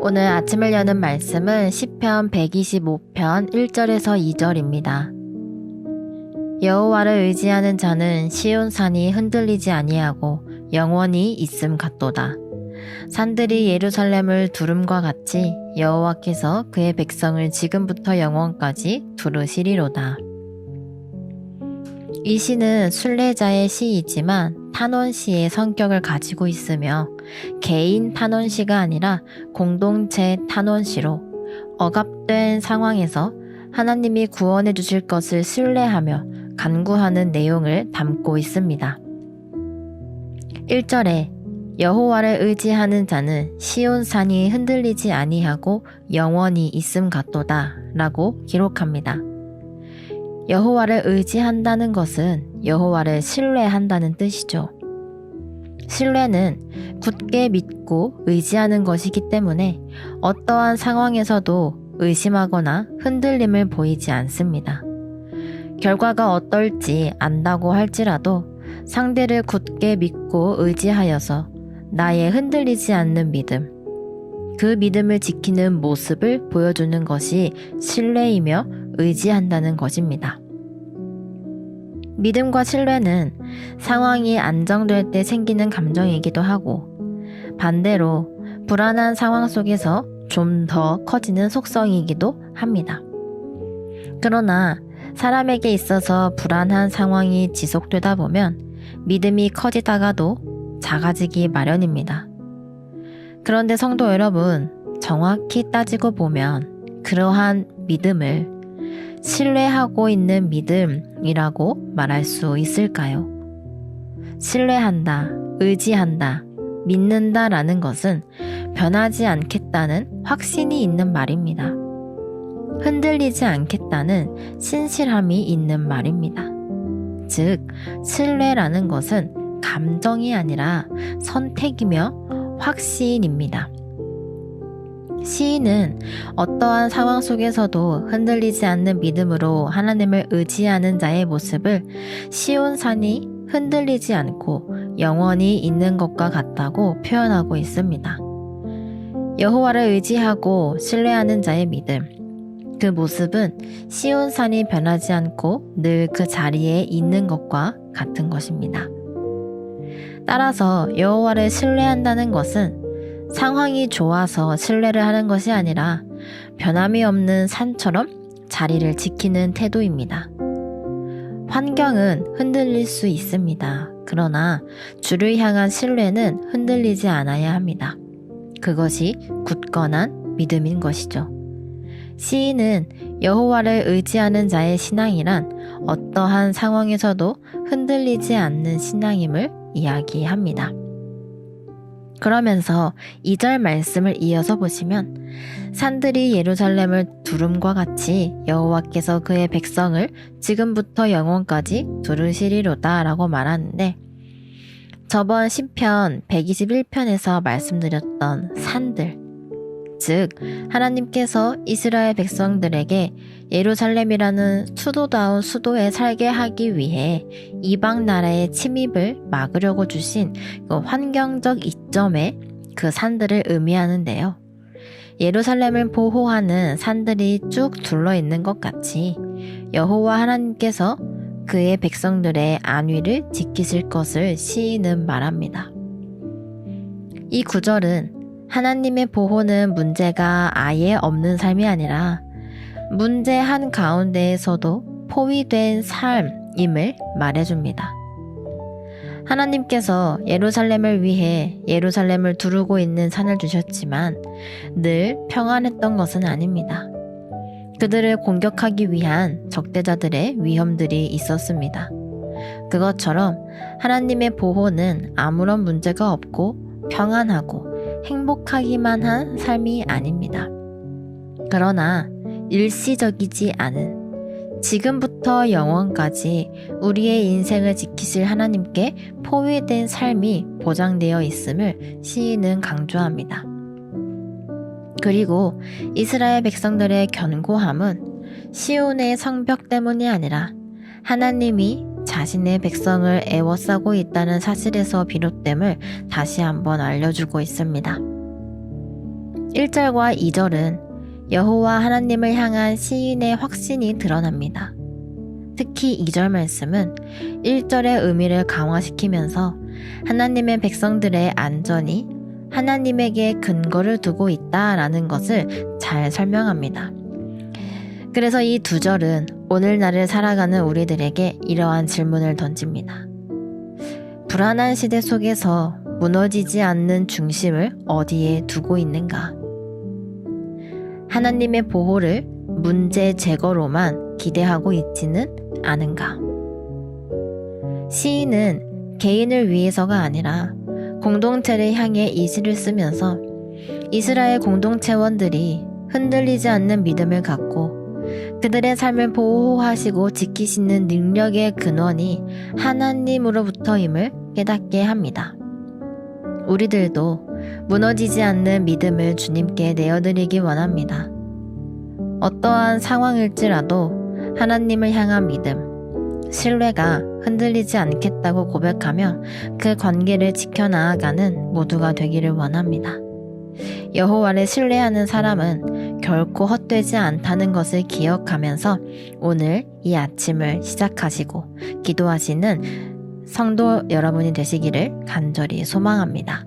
오늘 아침을 여는 말씀은 시편 125편 1절에서 2절입니다. 여호와를 의지하는 자는 시온산이 흔들리지 아니하고 영원히 있음 같도다. 산들이 예루살렘을 두름과 같이 여호와께서 그의 백성을 지금부터 영원까지 두르시리로다. 이 시는 순례자의 시이지만 탄원시의 성격을 가지고 있으며 개인 탄원시가 아니라 공동체 탄원시로 억압된 상황에서 하나님이 구원해 주실 것을 신뢰하며 간구하는 내용을 담고 있습니다. 1절에 여호와를 의지하는 자는 시온산이 흔들리지 아니하고 영원히 있음 같도다 라고 기록합니다. 여호와를 의지한다는 것은 여호와를 신뢰한다는 뜻이죠. 신뢰는 굳게 믿고 의지하는 것이기 때문에 어떠한 상황에서도 의심하거나 흔들림을 보이지 않습니다. 결과가 어떨지 안다고 할지라도 상대를 굳게 믿고 의지하여서 나의 흔들리지 않는 믿음, 그 믿음을 지키는 모습을 보여주는 것이 신뢰이며 의지한다는 것입니다. 믿음과 신뢰는 상황이 안정될 때 생기는 감정이기도 하고 반대로 불안한 상황 속에서 좀 더 커지는 속성이기도 합니다. 그러나 사람에게 있어서 불안한 상황이 지속되다 보면 믿음이 커지다가도 작아지기 마련입니다. 그런데 성도 여러분, 정확히 따지고 보면 그러한 믿음을 신뢰하고 있는 믿음이라고 말할 수 있을까요? 신뢰한다, 의지한다, 믿는다라는 것은 변하지 않겠다는 확신이 있는 말입니다. 흔들리지 않겠다는 신실함이 있는 말입니다. 즉, 신뢰라는 것은 감정이 아니라 선택이며 확신입니다. 시인은 어떠한 상황 속에서도 흔들리지 않는 믿음으로 하나님을 의지하는 자의 모습을 시온산이 흔들리지 않고 영원히 있는 것과 같다고 표현하고 있습니다. 여호와를 의지하고 신뢰하는 자의 믿음, 그 모습은 시온산이 변하지 않고 늘 그 자리에 있는 것과 같은 것입니다. 따라서 여호와를 신뢰한다는 것은 상황이 좋아서 신뢰를 하는 것이 아니라 변함이 없는 산처럼 자리를 지키는 태도입니다. 환경은 흔들릴 수 있습니다. 그러나 주를 향한 신뢰는 흔들리지 않아야 합니다. 그것이 굳건한 믿음인 것이죠. 시인은 여호와를 의지하는 자의 신앙이란 어떠한 상황에서도 흔들리지 않는 신앙임을 이야기합니다. 그러면서 2절 말씀을 이어서 보시면 산들이 예루살렘을 두름과 같이 여호와께서 그의 백성을 지금부터 영원까지 두르시리로다 라고 말하는데 저번 시편 121편에서 말씀드렸던 산들, 즉 하나님께서 이스라엘 백성들에게 예루살렘이라는 수도다운 수도에 살게 하기 위해 이방 나라의 침입을 막으려고 주신 그 환경적 이점에 그 산들을 의미하는데요. 예루살렘을 보호하는 산들이 쭉 둘러있는 것 같이 여호와 하나님께서 그의 백성들의 안위를 지키실 것을 시인은 말합니다. 이 구절은 하나님의 보호는 문제가 아예 없는 삶이 아니라 문제 한가운데에서도 포위된 삶임을 말해줍니다. 하나님께서 예루살렘을 위해 예루살렘을 두르고 있는 산을 주셨지만 늘 평안했던 것은 아닙니다. 그들을 공격하기 위한 적대자들의 위험들이 있었습니다. 그것처럼 하나님의 보호는 아무런 문제가 없고 평안하고 행복하기만 한 삶이 아닙니다. 그러나 일시적이지 않은 지금부터 영원까지 우리의 인생을 지키실 하나님께 포위된 삶이 보장되어 있음을 시인은 강조합니다. 그리고 이스라엘 백성들의 견고함은 시온의 성벽 때문이 아니라 하나님이 자신의 백성을 애워싸고 있다는 사실에서 비롯됨을 다시 한번 알려주고 있습니다. 1절과 2절은 여호와 하나님을 향한 시인의 확신이 드러납니다. 특히 2절 말씀은 1절의 의미를 강화시키면서 하나님의 백성들의 안전이 하나님에게 근거를 두고 있다라는 것을 잘 설명합니다. 그래서 이 2절은 오늘날을 살아가는 우리들에게 이러한 질문을 던집니다. 불안한 시대 속에서 무너지지 않는 중심을 어디에 두고 있는가? 하나님의 보호를 문제 제거로만 기대하고 있지는 않은가? 시인은 개인을 위해서가 아니라 공동체를 향해 이 시를 쓰면서 이스라엘 공동체원들이 흔들리지 않는 믿음을 갖고 그들의 삶을 보호하시고 지키시는 능력의 근원이 하나님으로부터임을 깨닫게 합니다. 우리들도 무너지지 않는 믿음을 주님께 내어드리기 원합니다. 어떠한 상황일지라도 하나님을 향한 믿음, 신뢰가 흔들리지 않겠다고 고백하며 그 관계를 지켜나아가는 모두가 되기를 원합니다. 여호와를 신뢰하는 사람은 결코 헛되지 않다는 것을 기억하면서 오늘 이 아침을 시작하시고 기도하시는 성도 여러분이 되시기를 간절히 소망합니다.